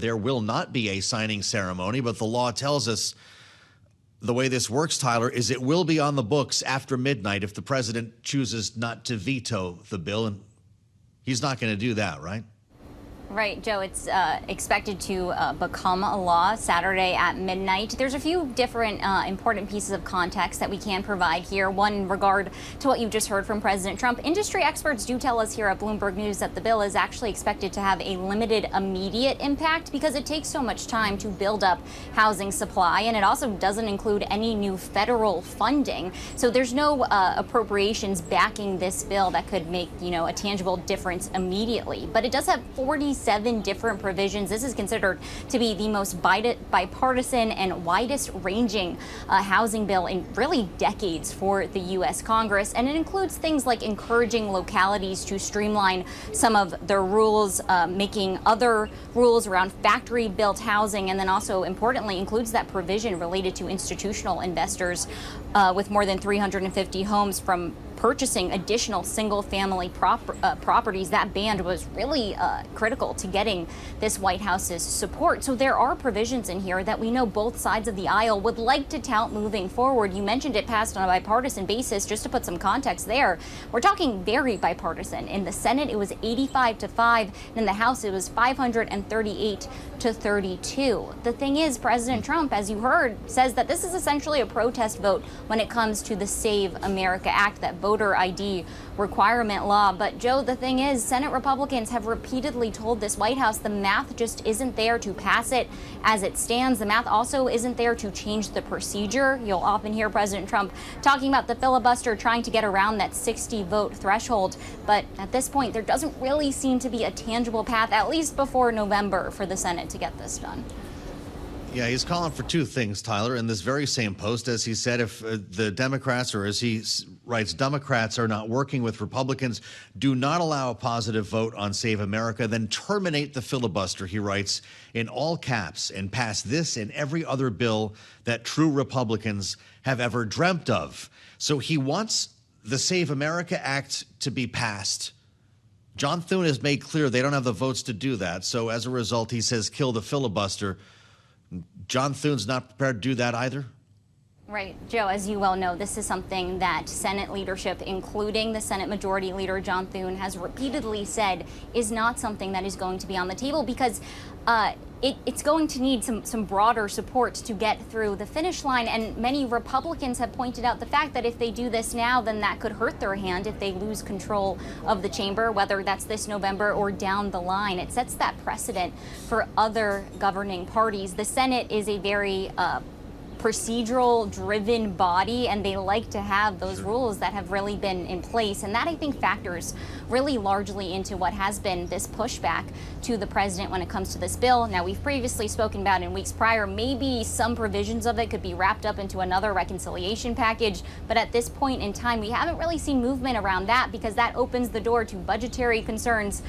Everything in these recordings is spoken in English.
There will not be a signing ceremony, but the law tells us the way this works, Tyler, is it will be on the books after midnight if the president chooses not to veto the bill. And he's not going to do that, right? Right, Joe, it's expected to become a law Saturday at midnight. There's a few different important pieces of context that we can provide here. One in regard to what you just heard from President Trump. Industry experts do tell us here at Bloomberg News that the bill is actually expected to have a limited immediate impact because it takes so much time to build up housing supply, and it also doesn't include any new federal funding. So there's no appropriations backing this bill that could make, a tangible difference immediately. But it does have 47 different provisions. This is considered to be the most bipartisan and widest ranging housing bill in really decades for the U.S. Congress. And it includes things like encouraging localities to streamline some of their rules, making other rules around factory built housing, and then also importantly includes that provision related to institutional investors with more than 350 homes from purchasing additional single-family properties. That ban was really critical to getting this White House's support. So there are provisions in here that we know both sides of the aisle would like to tout moving forward. You mentioned it passed on a bipartisan basis. Just to put some context there, we're talking very bipartisan. In the Senate, it was 85-5, and in the House, it was 538-32. The thing is, President Trump, as you heard, says that this is essentially a protest vote when it comes to the Save America Act, that voter ID requirement law. But Joe, the thing is, Senate Republicans have repeatedly told this White House the math just isn't there to pass it as it stands. The math also isn't there to change the procedure. You'll often hear President Trump talking about the filibuster, trying to get around that 60-vote threshold. But at this point, there doesn't really seem to be a tangible path, at least before November, for the Senate to get this done. Yeah, he's calling for two things, Tyler, in this very same post. As he said, if the Democrats, or as he writes, Democrats are not working with Republicans, do not allow a positive vote on Save America, then terminate the filibuster, he writes, in all caps, and pass this and every other bill that true Republicans have ever dreamt of. So he wants the Save America Act to be passed. John Thune has made clear they don't have the votes to do that. So as a result, he says, kill the filibuster. John Thune's not prepared to do that either? Right. Joe, as you well know, this is something that Senate leadership, including the Senate Majority Leader John Thune, has repeatedly said is not something that is going to be on the table because it's going to need some broader support to get through the finish line. And many Republicans have pointed out the fact that if they do this now, then that could hurt their hand if they lose control of the chamber, whether that's this November or down the line. It sets that precedent for other governing parties. The Senate is a very procedural driven body, and they like to have those rules that have really been in place. And that, I think, factors really largely into what has been this pushback to the president when it comes to this bill. Now, we've previously spoken about in weeks prior, maybe some provisions of it could be wrapped up into another reconciliation package. But at this point in time, we haven't really seen movement around that because that opens the door to budgetary concerns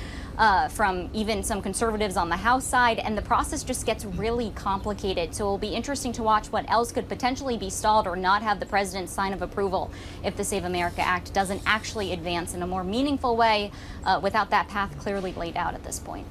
from even some conservatives on the House side, and the process just gets really complicated. So it'll be interesting to watch what else could potentially be stalled or not have the president's sign of approval if the Save America Act doesn't actually advance in a more meaningful way without that path clearly laid out at this point.